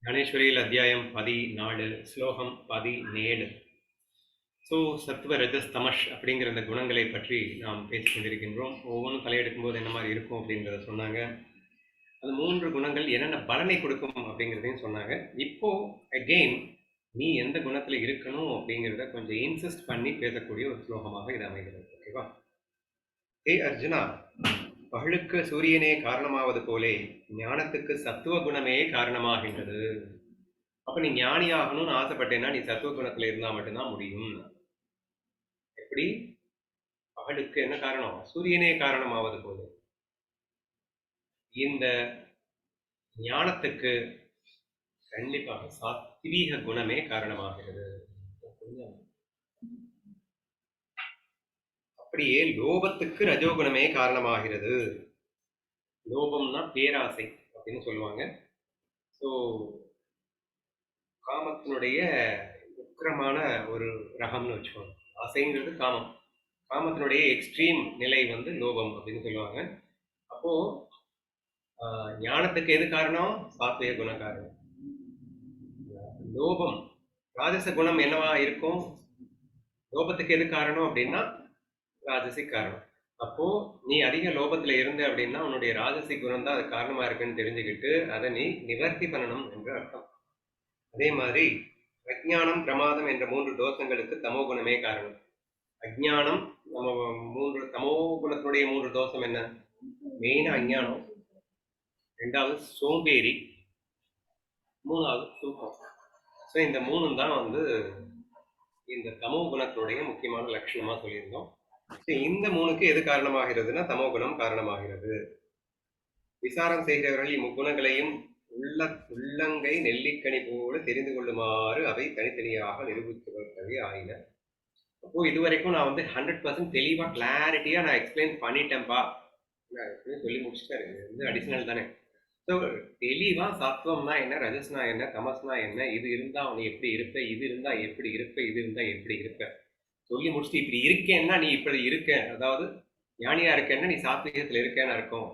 ஞானேஸ்வரியில் அத்தியாயம் 14 ஸ்லோகம் 17. ஸோ சத்துவ ரஜஸ் தமஷ் அப்படிங்கிற அந்த குணங்களை பற்றி நாம் பேசிக்கொண்டிருக்கின்றோம். ஒவ்வொன்றும் தலையெடுக்கும் போது என்ன மாதிரி இருக்கும் அப்படின்றத சொன்னாங்க. அது 3 குணங்கள் என்னென்ன பலனை கொடுக்கும் அப்படிங்கிறதையும் சொன்னாங்க. இப்போ அகெயின் நீ எந்த குணத்துல இருக்கணும் அப்படிங்கிறத கொஞ்சம் இன்சிஸ்ட் பண்ணி பேசக்கூடிய ஒரு ஸ்லோகமாக இது அமைகிறது. ஓகேவா? ஏ அர்ஜுனா, பகலுக்கு சூரியனே காரணமாவது போலே ஞானத்துக்கு சத்துவ குணமே காரணமாகின்றது. அப்ப நீ ஞானி ஆகணும்னு ஆசைப்பட்டேன்னா நீ சத்துவ குணத்துல இருந்தா மட்டும்தான் முடியும். எப்படி? பகலுக்கு என்ன காரணம்? சூரியனே காரணமாவது போலே இந்த ஞானத்துக்கு கண்டிப்பாக சாத்வீக குணமே காரணமாகிறது. அப்படியே லோபத்துக்கு ரஜோகுணமே காரணமாகிறது. லோபம்னா பேராசை அப்படின்னு சொல்லுவாங்க. ஸோ காமத்தினுடைய உக்கிரமான ஒரு ரகம்னு வச்சுக்கோங்க. ஆசைங்கிறது காமம். காமத்தினுடைய எக்ஸ்ட்ரீம் நிலை வந்து லோபம் அப்படின்னு சொல்லுவாங்க. அப்போ ஞானத்துக்கு எது காரணம்? சாத்விக குண காரணம். லோபம் ராஜச குணம் என்னவா இருக்கும்? லோபத்துக்கு எது காரணம் அப்படின்னா ராஜசிக் காரணம். அப்போ நீ அதிக லோபத்துல இருந்த அப்படின்னா உன்னுடைய ராஜசிக் குணம் தான் அது காரணமா இருக்குன்னு தெரிஞ்சுக்கிட்டு அதை நீ நிவர்த்தி பண்ணணும் என்று அர்த்தம். அதே மாதிரி அஜ்ஞானம் பிரமாதம் என்ற 3 தோஷங்களுக்கு தமோ குணமே காரணம். அஜ்ஞானம் நம்ம தமோ குணத்தினுடைய 3 தோஷம் என்ன? மெயினா அஜ்ஞானம், 2வது சோம்பேறி, 3வது தூக்கம். ஸோ இந்த 3 தான் வந்து இந்த தமோ குணத்தினுடைய முக்கியமான லட்சணமா சொல்லியிருந்தோம். இந்த 3க்கு எது காரணமாகிறதுனா தமோ குணம் காரணமாகிறது. விசாரம் செய்கிறவர்கள் இம்முக்குணங்களையும் உள்ளங்கை நெல்லிக்கனி போல தெரிந்து கொள்ளுமாறு அவை தனித்தனியாக நிரூபிக்கப்பட்டவை ஆயின. அப்போ இதுவரைக்கும் நான் வந்து 100% தெளிவா கிளாரிட்டியா நான் எக்ஸ்பிளைன் பண்ணிட்டேன்பா. சொல்லி முடிச்சுட்டாரு. இது அடிஷனல் தானே. ஸோ தெளிவா சத்துவம்னா என்ன, ரஜஸ்னா என்ன, தமஸ்னா என்ன, இது இருந்தா அவனை எப்படி இருப்ப, இது இருந்தா எப்படி இருப்ப, இது இருந்தா எப்படி இருப்ப சொல்லி முடிச்சுட்டு இப்படி இருக்கேன்னா நீ இப்படி இருக்க, அதாவது ஞானியா இருக்கேன்னா நீ சாத்விகத்துல இருக்கேன்னு அர்த்தம்.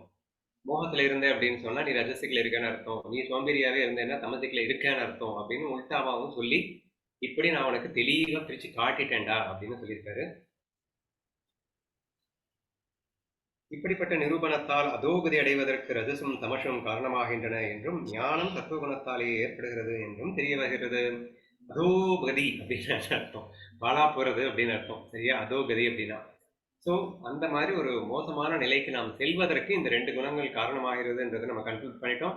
மோகத்துல இருந்த அப்படின்னு சொன்னா நீ ரஜசிக்கல இருக்கேன்னு அர்த்தம். நீ சோம்பேறியாவே இருந்தேன்னா தமசிக்கல இருக்கேன்னு அர்த்தம் அப்படின்னு உள்டாமாவும் சொல்லி இப்படி நான் உனக்கு தெளிவா பிரிச்சு காட்டிட்டேன்டா அப்படின்னு சொல்லியிருக்காரு. இப்படிப்பட்ட நிரூபணத்தால் அதோகதி அடைவதற்கு ரஜசும் தமசும் காரணமாகின்றன என்றும் ஞானம் சத்துவகுணத்தாலேயே ஏற்படுகிறது என்றும் தெரிய வருகிறது. அதோகதி அப்படின்னு அர்த்தம், பாலா போறது அப்படின்னு அர்த்தம். சரியா? அதோகதி அப்படின்னா ஸோ அந்த மாதிரி ஒரு மோசமான நிலைக்கு நாம் செல்வதற்கு இந்த 2 குணங்கள் காரணமாகிறதுன்றதை நம்ம கன்க்ளூட் பண்ணிட்டோம்.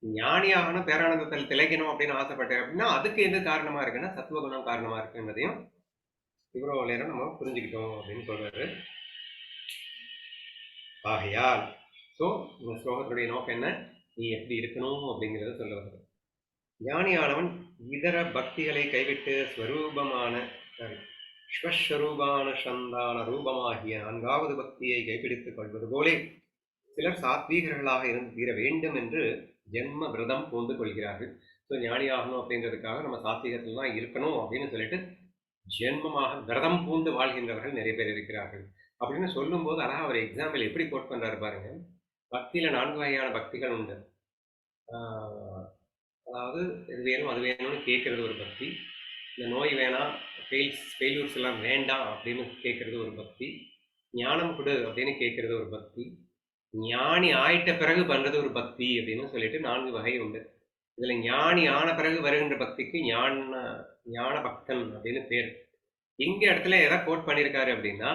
ஞானியாகணும் பேரானந்தத்தில் திளைக்கணும் அப்படின்னு ஆசைப்பட்டேன் அப்படின்னா அதுக்கு எது காரணமா இருக்குன்னா சத்துவ குணம் காரணமா இருக்குன்றதையும் இவ்வளவு நேரம் நம்ம புரிஞ்சுக்கிட்டோம் அப்படின்னு சொல்றாரு. ஆகையால் ஸோ இந்த ஸ்லோகத்துடைய நோக்கம் என்ன? நீ எப்படி இருக்கணும் அப்படிங்கிறத சொல்ல வருது. ஞானியானவன் இதர பக்திகளை கைவிட்டு ஸ்வரூபமான ஸ்வஸ்வரூபான சந்தான ரூபமாகிய 4வது பக்தியை கைப்பிடித்துக் கொள்வது போலே சிலர் சாத்வீகர்களாக இருந்து தீர வேண்டும் என்று ஜென்ம விரதம் பூண்டு கொள்கிறார்கள். ஸோ ஞானி ஆகணும் அப்படிங்கிறதுக்காக நம்ம சாத்வீகத்தில் தான் இருக்கணும் அப்படின்னு சொல்லிட்டு ஜென்மமாக விரதம் பூண்டு வாழ்கின்றவர்கள் நிறைய பேர் இருக்கிறார்கள். அப்படின்னு சொல்லும் போது அழகா அவர் எக்ஸாம்பிள் எப்படி கோட் பண்றாரு பாருங்க. பக்தியில 4 வகையான பக்திகள் உண்டு. அதாவது இது வேணும் அது வேணும்னு கேட்கறது ஒரு பக்தி, இந்த நோய் வேணாம் ஃபெயில்யூர்ஸ் எல்லாம் வேண்டாம் அப்படின்னு கேட்கறது ஒரு பக்தி, ஞானம் கொடு அப்படின்னு கேட்கறது ஒரு பக்தி, ஞானி ஆயிட்ட பிறகு பண்றது ஒரு பக்தி அப்படின்னு சொல்லிட்டு 4 வகை உண்டு. இதுல ஞானி ஆன பிறகு வருகின்ற பக்திக்கு ஞான பக்தன் அப்படின்னு பேர். இங்க இடத்துல எதை கோட் பண்ணியிருக்காரு அப்படின்னா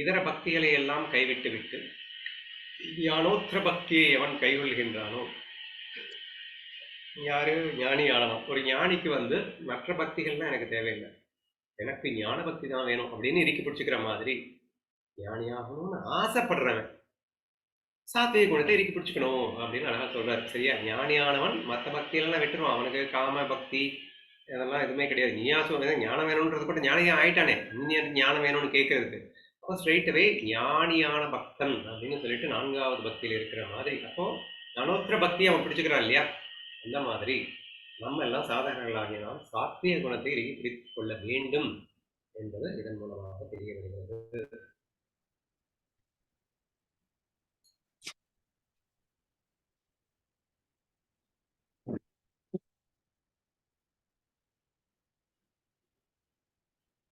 இதர பக்திகளை எல்லாம் கைவிட்டு விட்டு ஞானோத்திர பக்தியை எவன் கைகொள்கின்றானோ, யாரு? ஞானியானவன். ஒரு ஞானிக்கு வந்து மற்ற பக்திகள்லாம் எனக்கு தேவையில்லை, எனக்கு ஞான பக்தி தான் வேணும் அப்படின்னு இறுக்கி பிடிச்சிக்கிற மாதிரி ஞானியாகணும்னு ஆசைப்படுறவன் சாத்விக குணத்தை இறுக்கி பிடிச்சிக்கணும் அப்படின்னு அழகா சொல்றாரு. சரியா? ஞானியானவன் மற்ற பக்தியெல்லாம் விட்டுருவான். அவனுக்கு காம பக்தி அதெல்லாம் எதுவுமே கிடையாது. நீயா சொல்றது ஞானம் வேணும்ன்றது கூட ஞானியா ஆயிட்டானே, நீ ஞானம் வேணும்னு கேட்கறதுக்கு. அப்போ ஸ்ட்ரெயிட்டவே ஞானியான பக்தன் அப்படின்னு சொல்லிட்டு 4வது பக்தியில இருக்கிற மாதிரி. அப்போ ஞானோத்திர பக்தியை அவன் பிடிச்சுக்கிறான் இல்லையா? அந்த மாதிரி நம்ம எல்லாம் சாதகர்களாகினால் சாத்விக குணத்தை இறுக்கி பிடித்துக் கொள்ள வேண்டும் என்பது இதன் மூலமாக தெரிய வருகிறது.